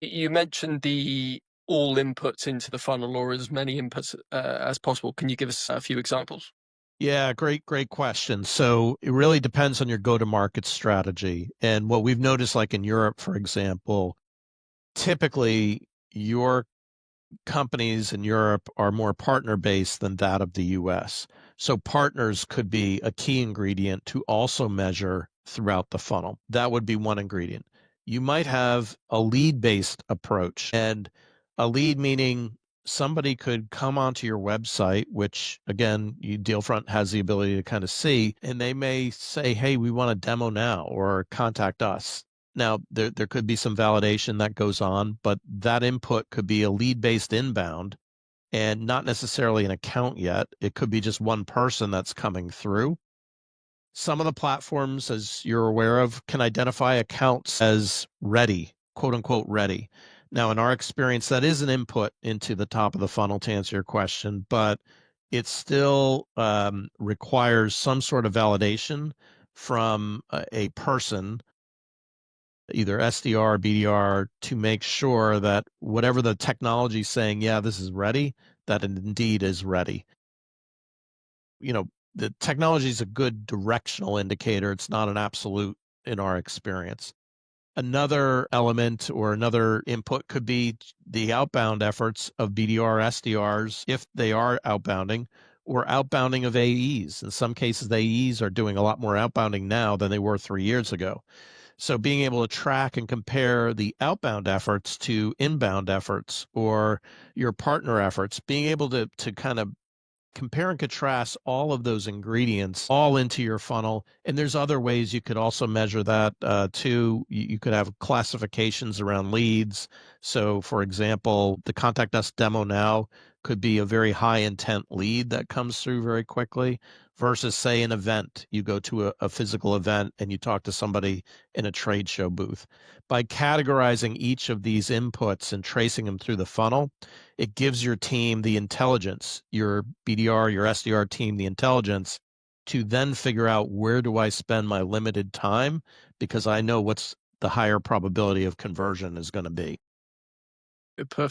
You mentioned the all inputs into the funnel or as many inputs as possible. Can you give us a few examples? Yeah, great question. So it really depends on your go-to-market strategy. And what we've noticed, like in Europe, for example, typically your companies in Europe are more partner-based than that of the US. So partners could be a key ingredient to also measure throughout the funnel. That would be one ingredient. You might have a lead-based approach, and a lead meaning somebody could come onto your website, which again, Dealfront has the ability to kind of see, and they may say, hey, we want a demo now, or contact us. Now, there could be some validation that goes on, but that input could be a lead-based inbound and not necessarily an account yet. It could be just one person that's coming through. Some of the platforms, as you're aware of, can identify accounts as ready, quote unquote ready. Now, in our experience, that is an input into the top of the funnel to answer your question, but it still requires some sort of validation from a person, either SDR or BDR, to make sure that whatever the technology is saying, yeah, this is ready, that it indeed is ready. You know, the technology is a good directional indicator. It's not an absolute in our experience. Another element or another input could be the outbound efforts of BDR, SDRs, if they are outbounding, or outbounding of AEs. In some cases, AEs are doing a lot more outbounding now than they were 3 years ago. So being able to track and compare the outbound efforts to inbound efforts or your partner efforts, being able to kind of compare and contrast all of those ingredients all into your funnel. And there's other ways you could also measure that too. You could have classifications around leads. So for example, the contact us demo now could be a very high intent lead that comes through very quickly versus say an event. You go to a physical event and you talk to somebody in a trade show booth. By categorizing each of these inputs and tracing them through the funnel, it gives your team the intelligence, your BDR, your SDR team, the intelligence to then figure out where do I spend my limited time because I know what's the higher probability of conversion is going to be. Perfect.